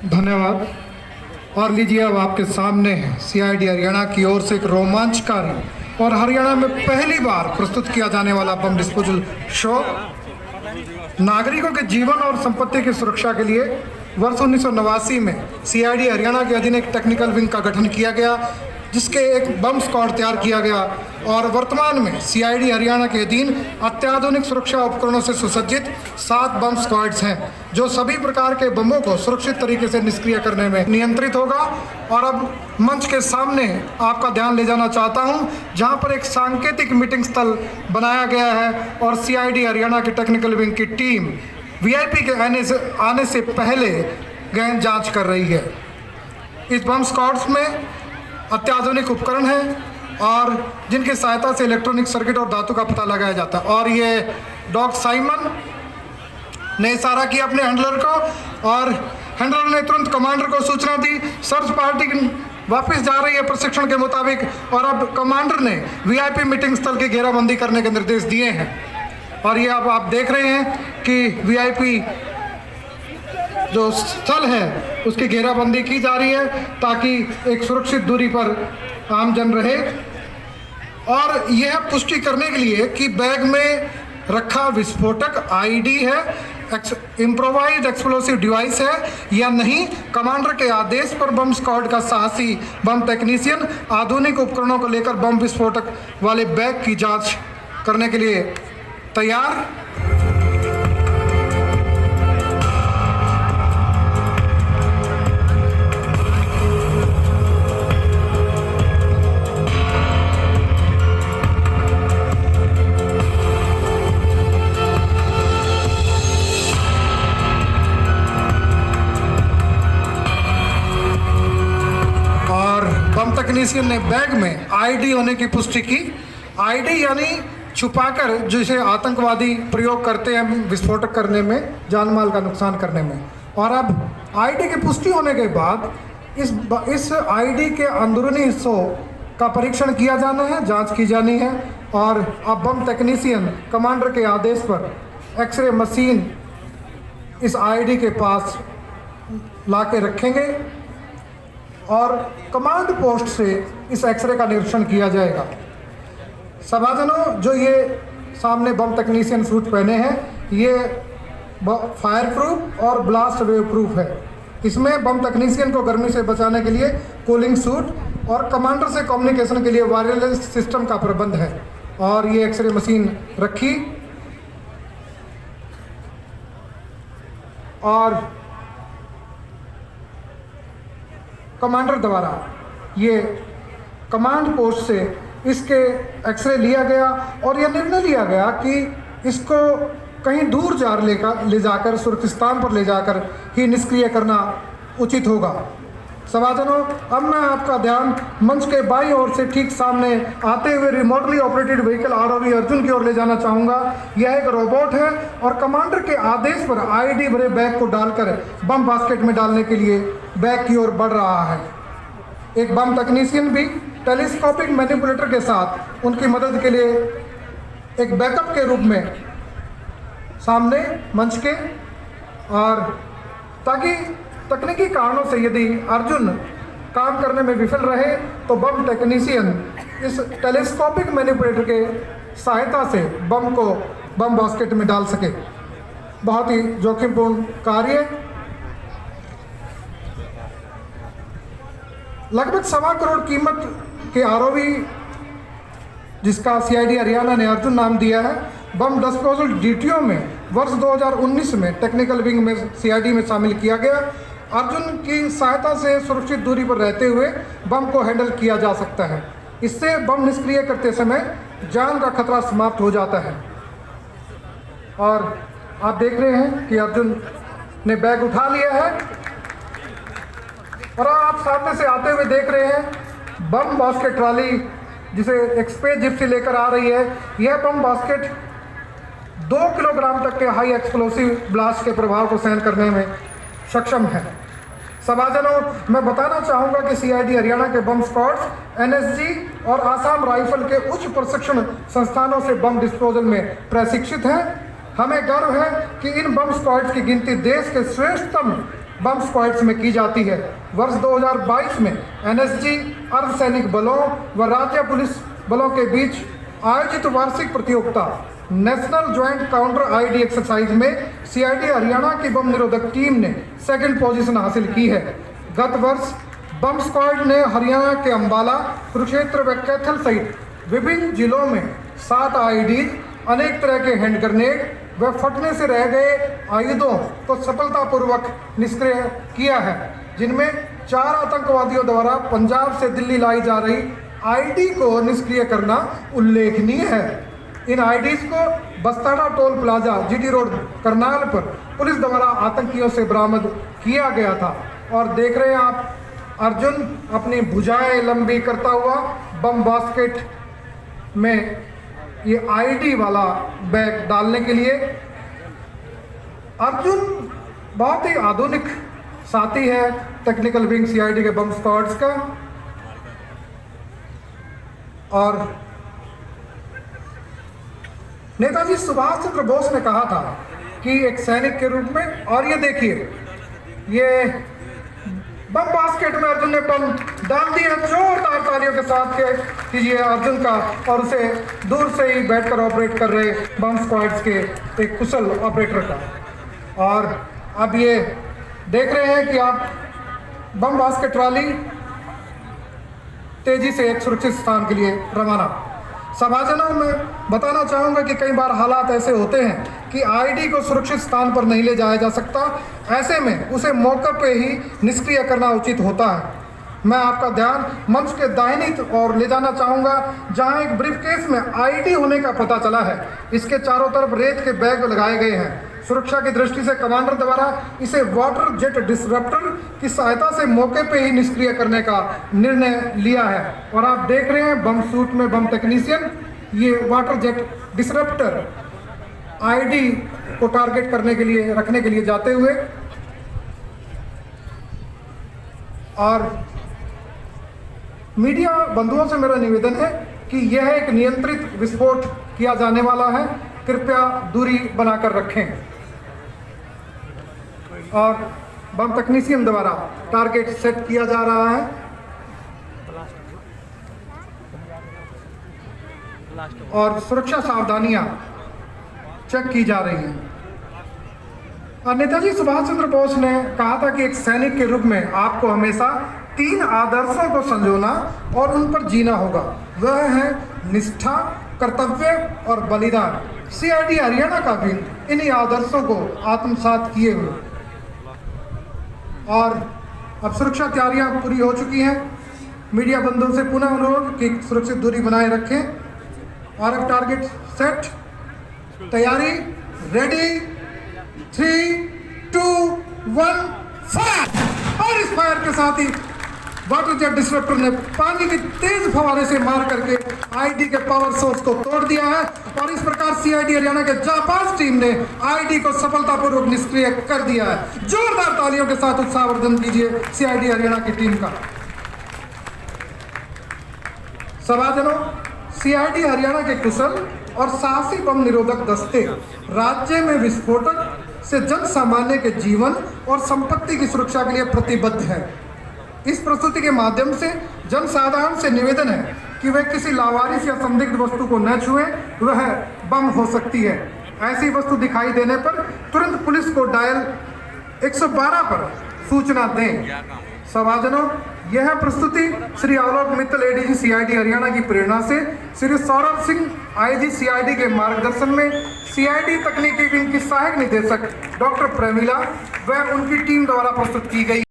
धन्यवाद। और लीजिए अब आपके सामने है सीआईडी हरियाणा की ओर से एक रोमांचकारी और हरियाणा में पहली बार प्रस्तुत किया जाने वाला बम डिस्पोजल शो। नागरिकों के जीवन और संपत्ति की सुरक्षा के लिए वर्ष 1989 में सीआईडी हरियाणा के अधीन एक टेक्निकल विंग का गठन किया गया, जिसके एक बम स्क्वाड तैयार किया गया और वर्तमान में सीआईडी हरियाणा के अधीन अत्याधुनिक सुरक्षा उपकरणों से सुसज्जित 7 बम स्क्वाड्स हैं, जो सभी प्रकार के बमों को सुरक्षित तरीके से निष्क्रिय करने में नियंत्रित होगा। और अब मंच के सामने आपका ध्यान ले जाना चाहता हूं, जहां पर एक सांकेतिक मीटिंग स्थल बनाया गया है और सीआईडी हरियाणा की टेक्निकल विंग की टीम वीआईपी के आने से पहले गहन जांच कर रही है। इस बम स्क्वाड्स में अत्याधुनिक उपकरण हैं और जिनकी सहायता से इलेक्ट्रॉनिक सर्किट और धातु का पता लगाया जाता है। और ये डॉग साइमन ने इशारा किया अपने हैंडलर को और हैंडलर ने तुरंत कमांडर को सूचना दी। सर्च पार्टी वापस जा रही है प्रशिक्षण के मुताबिक और अब कमांडर ने वीआईपी मीटिंग स्थल की घेराबंदी करने के निर्देश दिए हैं। और ये अब आप देख रहे हैं कि वीआईपी जो स्थल है उसकी घेराबंदी की जा रही है ताकि एक सुरक्षित दूरी पर आमजन रहे। और यह पुष्टि करने के लिए कि बैग में रखा विस्फोटक आईडी है, इम्प्रोवाइज्ड एक्सप्लोसिव डिवाइस है या नहीं, कमांडर के आदेश पर बम स्क्वाड का साहसी बम टेक्नीशियन आधुनिक उपकरणों को लेकर बम विस्फोटक वाले बैग की जांच करने के लिए तैयार। बम टेक्नीशियन ने बैग में आईडी होने की पुष्टि की। आईडी यानी छुपाकर जिसे आतंकवादी प्रयोग करते हैं विस्फोटक करने में, जानमाल का नुकसान करने में। और अब आईडी की पुष्टि होने के बाद इस आईडी के अंदरूनी हिस्सों का परीक्षण किया जाना है, जांच की जानी है। और अब बम टेक्नीशियन कमांडर के आदेश पर एक्सरे मशीन इस आईडी के पास ला के रखेंगे और कमांड पोस्ट से इस एक्सरे का निरीक्षण किया जाएगा। सभाजनों, जो ये सामने बम टेक्नीशियन सूट पहने हैं, ये फायर प्रूफ और ब्लास्ट वेव प्रूफ है। इसमें बम टेक्नीशियन को गर्मी से बचाने के लिए कूलिंग सूट और कमांडर से कम्युनिकेशन के लिए वायरलेस सिस्टम का प्रबंध है। और ये एक्सरे मशीन रखी और कमांडर द्वारा ये कमांड पोस्ट से इसके एक्सरे लिया गया और यह निर्णय लिया गया कि इसको कहीं दूर ले जाकर सुरक्षित स्थान पर ले जाकर ही निष्क्रिय करना उचित होगा। सभाजनों, अब मैं आपका ध्यान मंच के बाईं ओर से ठीक सामने आते हुए remotely operated vehicle ROV Arjun की ओर ले जाना चाहूँगा। यह एक रोबोट है और कमांडर के आदेश पर आईडी भरे बैग को डालकर बम बास्केट में डालने के लिए बैग की ओर बढ़ रहा है। एक बम टेक्नीशियन भी टेलीस्कोपिक मैनिपुलेटर के साथ उनकी मदद के लिए एक बैकअप के रूप में सामने मंच के, और ताकि तकनीकी कारणों से यदि अर्जुन काम करने में विफल रहे तो बम टेक्नीशियन इस टेलीस्कोपिक मैनिपुलेटर के सहायता से बम को बम बास्केट में डाल सके। बहुत ही जोखिमपूर्ण कार्य। लगभग 1.25 करोड़ कीमत के आरओवी, जिसका सीआईडी हरियाणा ने अर्जुन नाम दिया है, बम डिस्पोजल ड्यूटियों में वर्ष 2019 में टेक्निकल विंग में सीआईडी में शामिल किया गया। अर्जुन की सहायता से सुरक्षित दूरी पर रहते हुए बम को हैंडल किया जा सकता है। इससे बम निष्क्रिय करते समय जान का खतरा समाप्त हो जाता है। और आप देख रहे हैं कि अर्जुन ने बैग उठा लिया है और आप सामने से आते हुए देख रहे हैं बम बास्केट ट्रॉली, जिसे एक्सप्रेस जिप्सी लेकर आ रही है। यह बम बास्केट 2 किलोग्राम तक के हाई एक्सप्लोसिव ब्लास्ट के प्रभाव को सहन करने में सक्षम है। सभाजनों, मैं बताना चाहूँगा कि सीआईडी हरियाणा के बम स्क्वाड्स एनएसजी और आसाम राइफल के उच्च प्रशिक्षण संस्थानों से बम डिस्पोजल में प्रशिक्षित हैं। हमें गर्व है कि इन बम स्क्वाड्स की गिनती देश के श्रेष्ठतम बम स्क्वाड्स में की जाती है। वर्ष 2022 में एनएसजी, अर्धसैनिक बलों व राज्य पुलिस बलों के बीच आयोजित वार्षिक प्रतियोगिता national joint counter ID exercise में सीआईडी हरियाणा की बम निरोधक टीम ने सेकंड पोजीशन हासिल की है। गत वर्ष बम स्क्वाड ने हरियाणा के अंबाला, कुरुक्षेत्र व कैथल सहित विभिन्न जिलों में 7 आईडी, अनेक तरह के हैंड ग्रेनेड व फटने से रह गए आयुधों को सफलतापूर्वक निष्क्रिय किया है, जिनमें 4 आतंकवादियों द्वारा पंजाब से दिल्ली लाई जा रही आईडी को निष्क्रिय करना उल्लेखनीय है। इन आईडीज को Bastara toll plaza, GT road, Karnal पर पुलिस द्वारा आतंकियों से बरामद किया गया था। और देख रहे हैं आप अर्जुन अपनी भुजाएं लंबी करता हुआ बम बास्केट में ये आईडी वाला बैग डालने के लिए। अर्जुन बहुत ही आधुनिक साथी है टेक्निकल विंग सीआईडी के बम स्क्वाड्स का। और नेताजी सुभाष चंद्र बोस ने कहा था कि एक सैनिक के रूप में, और ये देखिए ये बम बास्केट में अर्जुन ने बम डाल दिया। जोरदार तालियों के साथ कीजिए अर्जुन का, और उसे दूर से ही बैठकर ऑपरेट कर रहे बम स्क्वाड्स के एक कुशल ऑपरेटर का। और अब ये देख रहे हैं कि आप बम बास्केट वाली तेजी से एक सुरक्षित स्थान के लिए रवाना। सभाजनों में बताना चाहूँगा कि कई बार हालात ऐसे होते हैं कि आईडी को सुरक्षित स्थान पर नहीं ले जाया जा सकता। ऐसे में उसे मौके पे ही निष्क्रिय करना उचित होता है। मैं आपका ध्यान मंच के दाहिनी ओर ले जाना चाहूँगा, जहाँ एक ब्रीफकेस में आईडी होने का पता चला है। इसके चारों तरफ रेत के बैग लगाए गए हैं। सुरक्षा की दृष्टि से कमांडर द्वारा इसे वाटर जेट डिसरप्टर की सहायता से मौके पे ही निष्क्रिय करने का निर्णय लिया है। और आप देख रहे हैं बम सूट में बम टेक्नीशियन ये वाटर जेट डिसरप्टर आईडी को टारगेट करने के लिए, रखने के लिए जाते हुए। और मीडिया बंधुओं से मेरा निवेदन है कि यह एक नियंत्रित विस्फोट किया जाने वाला है, कृपया दूरी बनाकर रखें। और बम टेक्नीशियन द्वारा टारगेट सेट किया जा रहा है और सुरक्षा सावधानियां चेक की जा रही हैं। और नेताजी सुभाष चंद्र बोस ने कहा था कि एक सैनिक के रूप में आपको हमेशा 3 आदर्शों को संजोना और उन पर जीना होगा। वह है निष्ठा, कर्तव्य और बलिदान। सीआईडी हरियाणा का भी इन्हीं आदर्शों को आत्मसात किए हुए। और अब सुरक्षा तैयारियां पूरी हो चुकी हैं। मीडिया बंधुओं से पुनः अनुरोध कि सुरक्षित दूरी बनाए रखें। और अब टारगेट सेट, तैयारी, रेडी, 3, 2, 1 फायर। और इस फायर के साथ ही वाटर जेट डिसरप्टर ने पानी की तेज फवारे से मार करके आईडी के पावर सोर्स को तोड़ दिया है। और इस प्रकार सीआईडी हरियाणा के जाबाज टीम ने आईडी को सफलतापूर्वक निष्क्रिय कर दिया है। जोरदार तालियों के साथ उत्साहवर्धन कीजिए सीआईडी हरियाणा की टीम का। सभाजनों, सीआईडी हरियाणा के कुशल और साहसी बम निरोधक दस्ते राज्य में विस्फोटक से जन सामान्य के जीवन और संपत्ति की सुरक्षा के लिए प्रतिबद्ध है। इस प्रस्तुति के माध्यम से जन साधारण से निवेदन है कि वह किसी लावारिस या संदिग्ध वस्तु को न छुए, वह बम हो सकती है। ऐसी वस्तु दिखाई देने पर तुरंत पुलिस को डायल 112 पर सूचना दें। सभाजनों, यह प्रस्तुति श्री आलोक मित्तल एडीजी सीआईडी हरियाणा की प्रेरणा से श्री सौरभ सिंह आईजी सीआईडी के मार्गदर्शन में सीआईडी तकनीकी विंग की सहायक निदेशक डॉक्टर प्रेमिला व उनकी टीम द्वारा प्रस्तुत की गई।